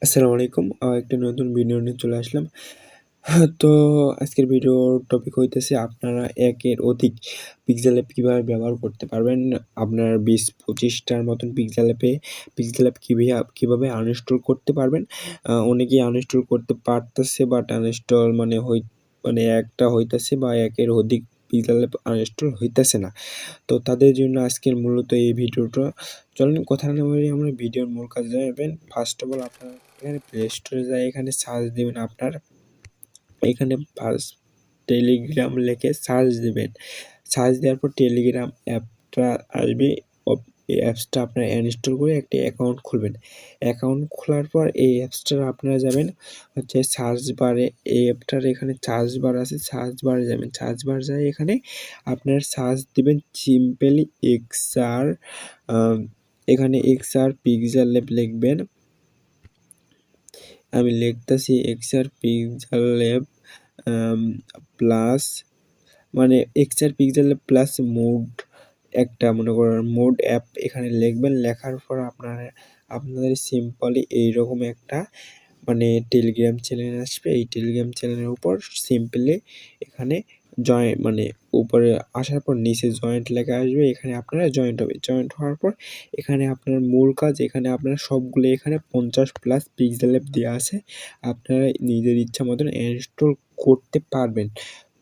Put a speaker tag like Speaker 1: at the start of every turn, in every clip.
Speaker 1: আসসালামু আলাইকুম। একটা নতুন ভিডিও নিয়ে চলে আসলাম। তো আজকের ভিডিওর টপিক হইতেছে আপনারা একের অধিক পিক্সেল অ্যাপ কিভাবে ব্যবহার করতে পারবেন। আপনার ২০-২৫ টার মতন পিক্সেল অ্যাপ কিভাবে আনইনস্টল করতে পারবেন। অনেকেই আনইনস্টল করতে পারতেছে বাট আনইনস্টল মানে একটা হইতেছে বা একের অধিক পিক্সেল অ্যাপ আনইনস্টল হইতেছে না। তো তাদের জন্য আজকের মূলত এই ভিডিওটা। চলেন কথা না বলে আমরা ভিডিওর মূল কাজে যাবেন। ফার্স্ট অফ অল আপনারা এখানে প্লে স্টোরে যাই, এখানে সার্চ দিবেন আপনার এখানে ফার্স্ট টেলিগ্রাম লিখে সার্চ দিবেন। সার্চ দেওয়ার পর টেলিগ্রাম অ্যাপটা আসবে। এই অ্যাপসটা আপনারা ইনস্টল করে একটা অ্যাকাউন্ট খুলবেন। অ্যাকাউন্ট খোলার পর এই অ্যাপসটার আপনারা যাবেন হচ্ছে সার্চ বারে। এই অ্যাপটার এখানে সার্চ বার আছে, সার্চ বারে যাবেন। সার্চ বার যায় এখানে আপনার সার্চ দিবেন সিম্পলি এক্সআর। এখানে এক্সআর পিক্সেল ল্যাব লিখবেন। আমি লিখতেছি এক্সআর পিক্সেল ল্যাব প্লাস মানে XR pixel lab plus mode একটা মনে করেন মোড অ্যাপ এখানে লিখবেন। লেখার পর আপনাদের সিম্পলি এইরকম একটা মানে টেলিগ্রাম চ্যানেল আসবে। এই টেলিগ্রাম চ্যানেলের উপর সিম্পলি এখানে মানে উপরে আসার পর নিচে জয়েন্ট লেখা আসবে। এখানে আপনারা জয়েন্ট হবে। জয়েন্ট হওয়ার পর এখানে আপনার মূল কাজ, এখানে আপনারা সবগুলো এখানে 50+ পিক্সেল অ্যাপ দেওয়া আছে। আপনারা নিজের ইচ্ছা মতন ইনস্টল করতে পারবেন।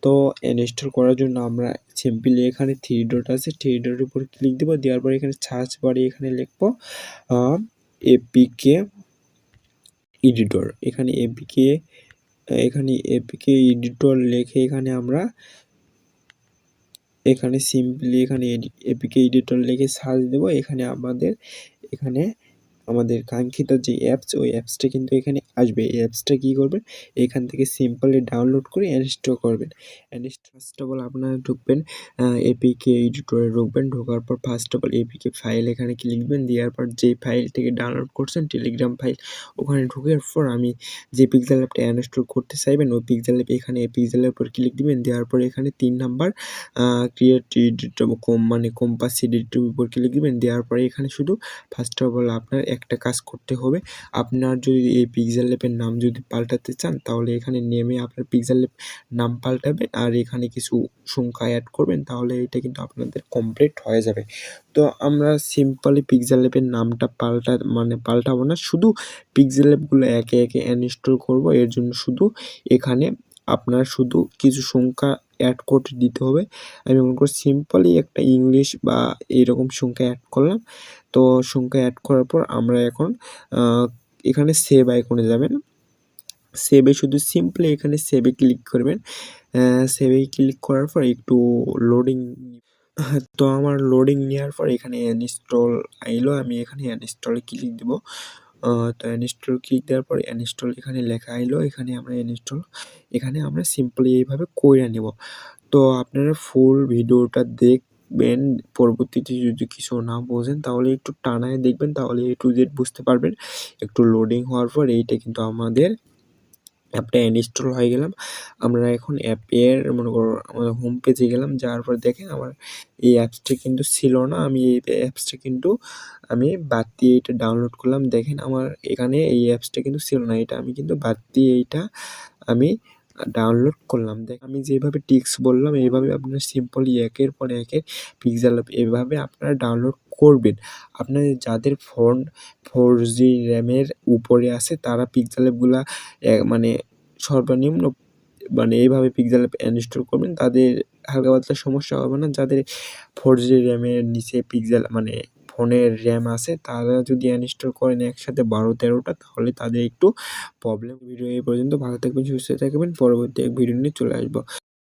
Speaker 1: তো ইনস্টল করার জন্য আমরা সিম্পলি এখানে 3 ডট আছে, 3 ডটের উপর ক্লিক দেবো। দেওয়ার পর এখানে সার্চ বারে এখানে লিখবো এপিকে এডিটর। এখানে এপিকে এডিটর লিখে এখানে আমরা এখানে সিম্পলি এখানে এপিকে এডিটর লিখে সার্চ দেবো। এখানে আমাদের কাঙ্ক্ষিত যে অ্যাপস, ওই অ্যাপসটা কিন্তু এখানে আসবে। এই অ্যাপসটা কী করবেন, এখান থেকে সিম্পলি ডাউনলোড করে ইনস্টল করবেন। ফার্স্ট অফ অল আপনারা ঢুকবেন এপিকে এডিটরে ঢুকবেন। ঢোকার পর first of all APK file এখানে ক্লিক দিবেন। দেওয়ার পর যে ফাইল থেকে ডাউনলোড করছেন টেলিগ্রাম ফাইল, ওখানে ঢুকার পর আমি যে পিক্সেল অ্যাপটা ইনস্টল করতে চাইবেন ওই পিক্সেল অ্যাপ এখানে পিক্সেলের উপর ক্লিক দিবেন। দেওয়ার পর এখানে 3 নাম্বার ক্রিয়েট এডিটর মানে কম্পাস এডিটর উপর ক্লিক দিবেন। দেওয়ার পরে এখানে শুধু ফার্স্ট অফ অল আপনার একটা কাজ করতে হবে। আপনার যদি এই পিক্সেল অ্যাপের নাম যদি পাল্টাতে চান তাহলে এখানে নেমে আপনার পিক্সেল অ্যাপ নাম পাল্টাবেন আর এখানে কিছু সংখ্যা অ্যাড করবেন, তাহলে এটা কিন্তু আপনাদের কমপ্লিট হয়ে যাবে। তো আমরা সিম্পলি পিক্সেল অ্যাপের নামটা পাল্টাবো না, শুধু পিক্সেল অ্যাপগুলো একে একে ইনস্টল করব। এর জন্য শুধু এখানে আপনার শুধু কিছু সংখ্যা অ্যাড করে দিতে হবে। আমি মনে করি সিম্পলি একটা ইংলিশ বা এইরকম সংখ্যা অ্যাড করলাম। তো সংখ্যা অ্যাড করার পর আমরা এখন এখানে সেভ আইকনে যাবেন। সেভে শুধু সিম্পলি এখানে সেভে ক্লিক করবেন। সেভে ক্লিক করার পর একটু লোডিং। তো আমার লোডিং নেওয়ার পর এখানে ইনস্টল আইলো। আমি এখানে ইনস্টলে ক্লিক দিব। তো ইনস্টল ক্লিক দেওয়ার পর ইনস্টল এখানে লেখা আইলো। এখানে আমরা সিম্পলি এইভাবে কইরা নেব। তো আপনারা ফুল ভিডিওটা দেখবেন। পরবর্তীতে যদি কিছু না বোঝেন তাহলে একটু টানায় দেখবেন, তাহলে A to Z বুঝতে পারবেন। একটু লোডিং হওয়ার পর এইটা কিন্তু আমাদের অ্যাপটা ইনস্টল হয়ে গেলাম। আমরা এখন অ্যাপের মনে করো আমাদের হোম পেজে গেলাম। যাওয়ার পর দেখেন আমার এই অ্যাপসটা কিন্তু ছিল না। এই অ্যাপসটা কিন্তু আমি বাদ দিয়ে এটা ডাউনলোড করলাম। দেখেন আমার এখানে এই অ্যাপসটা কিন্তু ছিল না। এটা আমি কিন্তু বাদ দিয়ে এইটা আমি ডাউনলোড করলাম। আমি যেভাবে টিপস বললাম এইভাবে আপনারা সিম্পলি একের পর একের পিক্সেল অ্যাপ এভাবে আপনারা ডাউনলোড করবেন। আপনাদের যাদের ফোন 4G র্যামের উপরে আছে তারা পিক্সেল অ্যাপগুলা মানে সর্বনিম্ন মানে এইভাবে পিক্সেল অ্যাপ ইনস্টল করবেন। তাদের হালকা পাতলা সমস্যা হবে না। যাদের 4G র্যামের নিচে মানে ফোনের র্যাম আছে তারা যদি ইনস্টল করেন একসাথে 12-13টা তাহলে তাদের একটু প্রবলেম। ভিডিও এই পর্যন্ত। ভালো থাকবেন, সুস্থ থাকবেন। পরবর্তী এক ভিডিও নিয়ে চলে আসবো।